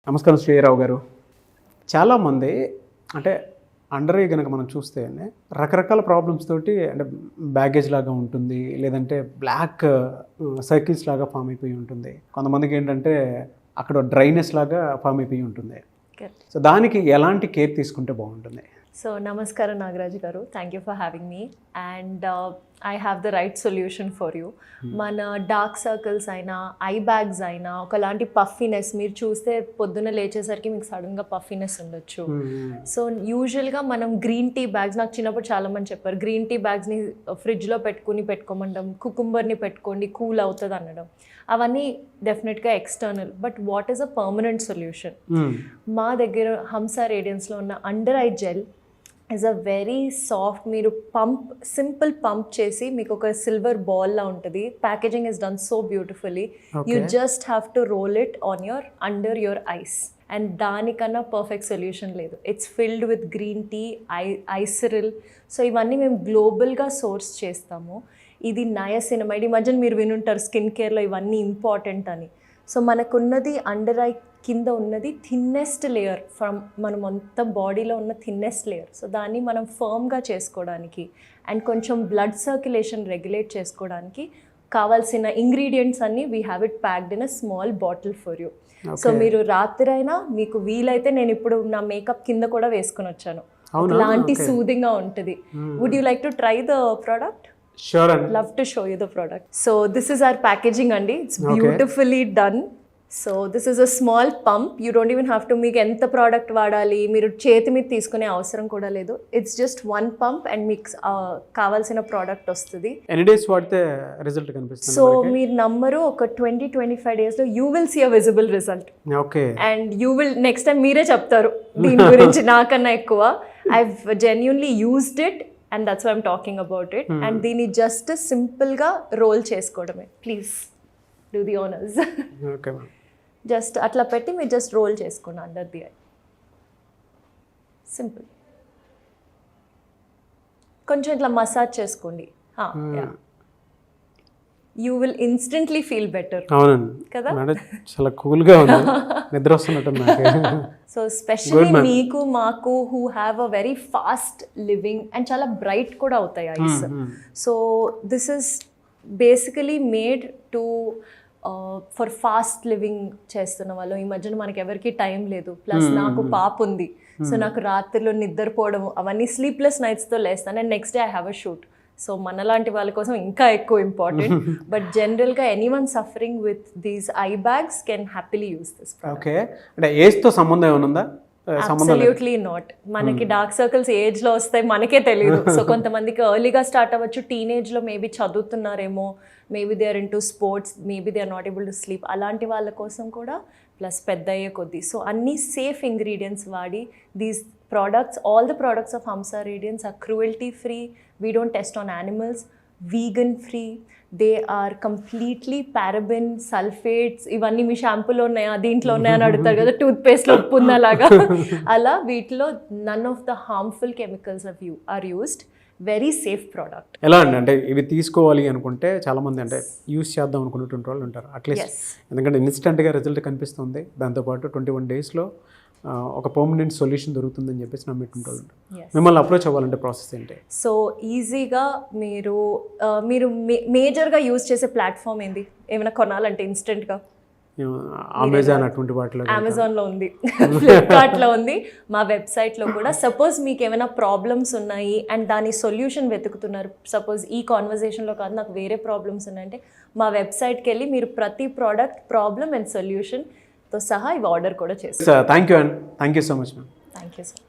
నమస్కారం శ్రీరావు గారు. చాలామంది అంటే అండర్ ఐ కనుక మనం చూస్తే రకరకాల ప్రాబ్లమ్స్ తోటి అంటే బ్యాగేజ్ లాగా ఉంటుంది, లేదంటే బ్లాక్ సర్కిల్స్ లాగా ఫామ్ అయిపోయి ఉంటుంది. కొంతమందికి ఏంటంటే అక్కడ డ్రైనెస్ లాగా ఫామ్ అయిపోయి ఉంటుంది. సో దానికి ఎలాంటి కేర్ తీసుకుంటే బాగుంటుంది? సో నమస్కారం నాగరాజ్ గారు, thank you for having me and I have the right solution for you. మన డార్క్ సర్కిల్స్ అయినా ఐ బ్యాగ్స్ అయినా ఒకలాంటి పఫీనెస్ మీరు చూస్తే పొద్దున్న లేచేసరికి మీకు సడన్గా పఫీనెస్ ఉండొచ్చు. సో యూజువల్గా మనం గ్రీన్ టీ బ్యాగ్స్, నాకు చిన్నప్పుడు చాలామంది చెప్పారు గ్రీన్ టీ బ్యాగ్స్ని ఫ్రిడ్జ్లో పెట్టుకోమండం, కుకుంబర్ని పెట్టుకోండి కూల్ అవుతుంది అనడం. అవన్నీ డెఫినెట్గా external, but what is a permanent solution? మా దగ్గర హంసా రేడియన్స్లో ఉన్న under eye gel is a very soft. మీరు సింపుల్ పంప్ చేసి మీకు ఒక సిల్వర్ బాల్లా ఉంటుంది. Packaging is done so beautifully. You just have to roll it on under your eyes. And దానికన్నా పర్ఫెక్ట్ సొల్యూషన్ లేదు. It's filled with green tea, ఐసిరిల్. So ఇవన్నీ మేము గ్లోబల్గా సోర్స్ చేస్తాము. ఇది నయసినమైడ్. ఈ మధ్యన మీరు వినుంటారు స్కిన్ కేర్లో ఇవన్నీ ఇంపార్టెంట్ అని. సో మనకున్నది అండర్ ఐ కింద ఉన్నది థిన్నెస్ట్ లేయర్ ఫ్రమ్ మన మొత్తం బాడీలో ఉన్న థిన్నెస్ట్ లేయర్. సో దాన్ని మనం ఫర్మ్గా చేసుకోవడానికి అండ్ కొంచెం బ్లడ్ సర్క్యులేషన్ రెగ్యులేట్ చేసుకోవడానికి కావాల్సిన ఇంగ్రీడియంట్స్ అన్నీ we have it packed in a small bottle for you. So మీరు రాత్రైనా మీకు వీలైతే, నేను ఇప్పుడు నా మేకప్ కింద కూడా వేసుకుని వచ్చాను, అలాంటి సూదింగ్గా ఉంటుంది. Would you like to try the product? Sure. Love to show you the product. So this is our packaging andi. It's beautifully done. So this is a small pump. You don't even have to make enta product vaadali. Meeru cheti మీద తీసుకునే అవసరం కూడా లేదు. It's just one pump and mix కావాల్సిన product వస్తుంది. Any days వాడితే result కనిపిస్తుంది? So మీరు నమ్మరు, ఒక 20-25 days లో you will see a visible result. Okay. And you will next time మీరే చెప్తారు దీని గురించి నాకన్నా ఎక్కువ. I've genuinely used it. And that's why I'm talking about it. And దీన్ని జస్ట్ సింపుల్గా రోల్ చేసుకోవడమే. Please do the honours. Okay, just అట్లా పెట్టి మీరు జస్ట్ రోల్ చేసుకోండి అండర్ ది ఐ. సింపుల్. కొంచెం ఇట్లా మసాజ్ చేసుకోండి. You will instantly feel better. అవునండి కదా, చాలా కూల్గా ఉంది, నిద్ర వస్తున్నట్టు నాకు. సో స్పెషల్లీ మీకు మాకు who have a very fast living and చాలా బ్రైట్ కూడా అవుతాయి ice. So this is basically made to for fast living చేస్తున్న వాళ్ళు. ఈ మధ్యన మనకి ఎవరికి టైం లేదు, ప్లస్ నాకు పాప ఉంది. సో నాకు రాత్రిలో నిద్రపోవడం అవన్నీ స్లీప్లెస్ నైట్స్తో లేస్తాను. And next day I have a shoot. So మనలాంటి వాళ్ళ కోసం ఇంకా ఎక్కువ ఇంపార్టెంట్. బట్ జనరల్గా anyone suffering with these I bags can happily use this. Okay, అంటే ఏజ్తో సంబంధం ఏమైనా ఉందా? Absolutely not. మనకి డార్క్ సర్కిల్స్ ఏజ్లో వస్తాయి, మనకే తెలియదు. సో కొంతమందికి ఎర్లీగా స్టార్ట్ అవ్వచ్చు, టీనేజ్లో మేబీ చదువుతున్నారేమో, maybe they are into sports, maybe they are not able to sleep, అలాంటి వాళ్ళ కోసం కూడా, ప్లస్ పెద్ద అయ్యే కొద్దీ. సో అన్ని సేఫ్ ఇంగ్రీడియంట్స్ వాడి these products, all the products of Hamsa Radiance are cruelty free. We don't test on animals, vegan free. They are completely paraben, sulfates. ఇవన్నీ మీ షాంపూలో ఉన్నాయా, దీంట్లో ఉన్నాయా అని అడుగుతారు కదా, టూత్పేస్ట్లో ఉప్పు ఉందలాగా. అలా వీటిలో none of the harmful chemicals are used. Very safe product. ఎలా అండి, అంటే ఇవి తీసుకోవాలి అనుకుంటే చాలామంది అంటే యూస్ చేద్దాం అనుకునేటువంటి వాళ్ళు ఉంటారు అట్లీస్ట్, ఎందుకంటే ఇన్స్టెంట్గా రిజల్ట్ కనిపిస్తుంది, దాంతోపాటు 21 daysలో ఒక పర్మనెంట్ సొల్యూషన్ దొరుకుతుందని చెప్పేసి నమ్మేటువంటి వాళ్ళు ఉంటారు. మిమ్మల్ని అప్రోచ్ అవ్వాలంటే ప్రాసెస్ ఏంటి? సో ఈజీగా మీరు మేజర్గా యూజ్ చేసే ప్లాట్ఫామ్ ఏంది ఏమైనా కొనాలంటే ఇన్స్టెంట్గా? అమెజాన్ అటువంటి వాటిలో, అమెజాన్లో ఉంది, ఫ్లిప్కార్ట్లో ఉంది, మా వెబ్సైట్లో కూడా. సపోజ్ మీకు ఏమైనా ప్రాబ్లమ్స్ ఉన్నాయి అండ్ దాని సొల్యూషన్ వెతుకుతున్నారు, సపోజ్ ఈ కాన్వర్జేషన్లో కాదు నాకు వేరే ప్రాబ్లమ్స్ ఉన్నాయంటే మా వెబ్సైట్కి వెళ్ళి మీరు ప్రతి ప్రోడక్ట్ ప్రాబ్లమ్ అండ్ సొల్యూషన్తో సహా ఇవి ఆర్డర్ కూడా చేస్తారు. Thank you and thank you so much ma'am. Thank you sir.